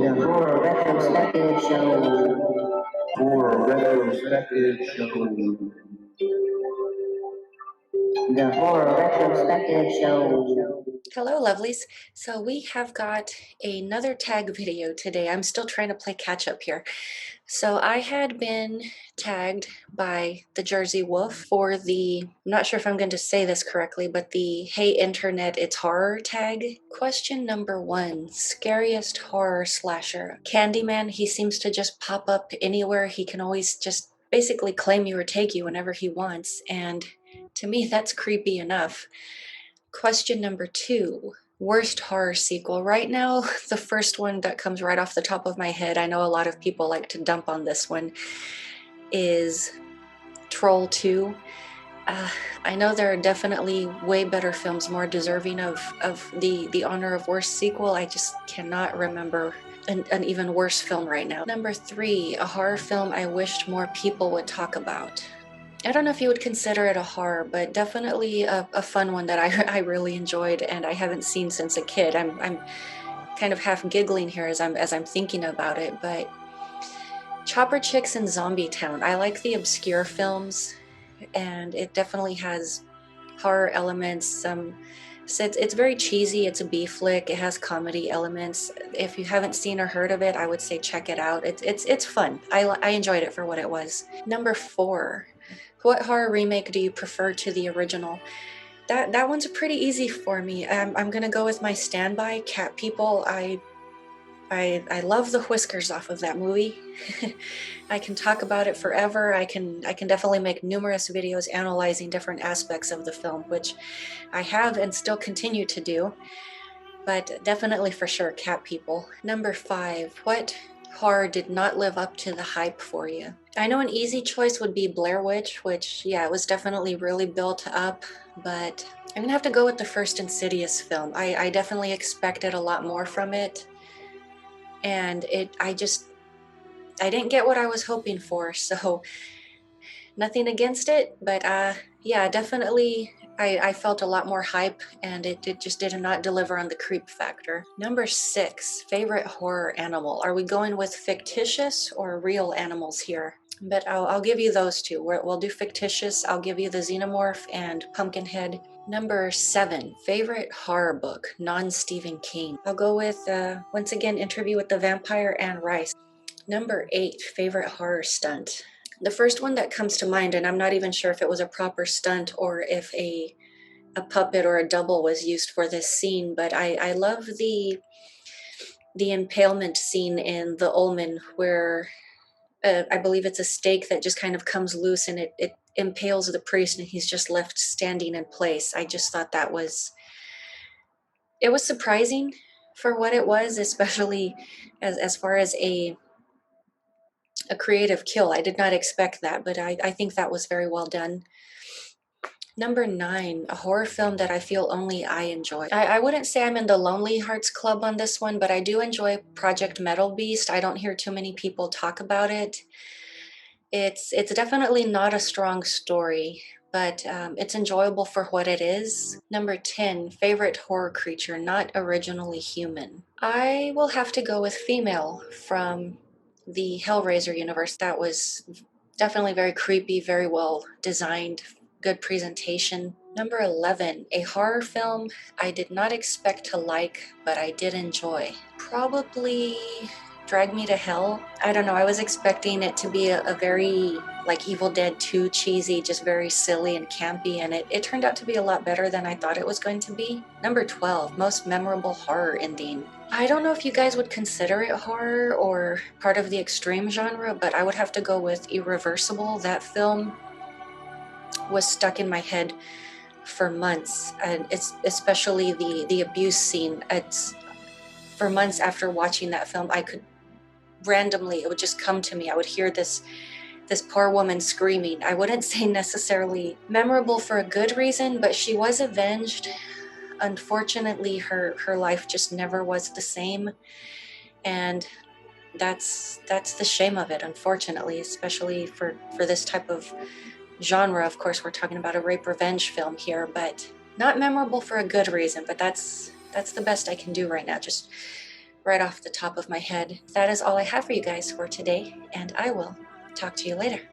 The horror retrospective show. Horror retrospective show. The horror retrospective show. Hello, lovelies. So we have got another tag video today. I'm still trying to play catch up here. So I had been tagged by the Jersey Wolf for the, I'm not sure if I'm going to say this correctly, but the Hey Internet, It's Horror tag. Question number 1, scariest horror slasher. Candyman, he seems to just pop up anywhere. He can always just basically claim you or take you whenever he wants. And to me, that's creepy enough. Question number 2, worst horror sequel. Right now, the first one that comes right off the top of my head, I know a lot of people like to dump on this one, is Troll 2. I know there are definitely way better films more deserving of the honor of worst sequel. I just cannot remember an even worse film right now. Number 3, a horror film I wished more people would talk about. I don't know if you would consider it a horror, but definitely a fun one that I really enjoyed and I haven't seen since a kid. I'm kind of half giggling here as I'm thinking about it, but Chopper Chicks and Zombie Town. I like the obscure films, and it definitely has horror elements. So it's very cheesy. It's a B flick. It has comedy elements. If you haven't seen or heard of it, I would say check it out. It's fun. I enjoyed it for what it was. Number 4. What horror remake do you prefer to the original? That one's pretty easy for me. I'm gonna go with my standby, Cat People. I love the whiskers off of that movie. I can talk about it forever. I can definitely make numerous videos analyzing different aspects of the film, which I have and still continue to do. But definitely for sure, Cat People. Number 5, what horror did not live up to the hype for you? I know an easy choice would be Blair Witch, which, yeah, it was definitely really built up, but I'm gonna have to go with the first Insidious film. I definitely expected a lot more from it, and I didn't get what I was hoping for, so nothing against it, but yeah, definitely I felt a lot more hype, and it just did not deliver on the creep factor. Number 6, favorite horror animal. Are we going with fictitious or real animals here? But I'll give you those two. We'll do fictitious. I'll give you the Xenomorph and Pumpkinhead. Number 7, favorite horror book, non-Stephen King. I'll go with, once again, Interview with the Vampire and Rice. Number 8, favorite horror stunt. The first one that comes to mind, and I'm not even sure if it was a proper stunt or if a puppet or a double was used for this scene, but I love the impalement scene in The Omen where I believe it's a stake that just kind of comes loose and it impales the priest and he's just left standing in place. I just thought it was surprising for what it was, especially as far as a creative kill. I did not expect that, but I think that was very well done. Number 9, a horror film that I feel only I enjoy. I wouldn't say I'm in the Lonely Hearts Club on this one, but I do enjoy Project Metal Beast. I don't hear too many people talk about it. It's definitely not a strong story, but it's enjoyable for what it is. Number 10, favorite horror creature, not originally human. I will have to go with female from the Hellraiser universe. That was definitely very creepy, very well designed, good presentation. Number 11, a horror film I did not expect to like, but I did enjoy. Probably Drag Me to Hell. I don't know, I was expecting it to be a very like Evil Dead 2 cheesy, just very silly and campy, and it turned out to be a lot better than I thought it was going to be. Number 12, most memorable horror ending. I don't know if you guys would consider it horror or part of the extreme genre, but I would have to go with Irreversible. That film was stuck in my head for months, and it's especially the abuse scene. It's for months after watching that film, I could randomly, it would just come to me. I would hear this poor woman screaming. I wouldn't say necessarily memorable for a good reason, but she was avenged. Unfortunately, her life just never was the same, and that's the shame of it, unfortunately, especially for this type of genre. Of course, we're talking about a rape revenge film here, but not memorable for a good reason. But that's the best I can do right now. Just right off the top of my head. That is all I have for you guys for today, and I will talk to you later.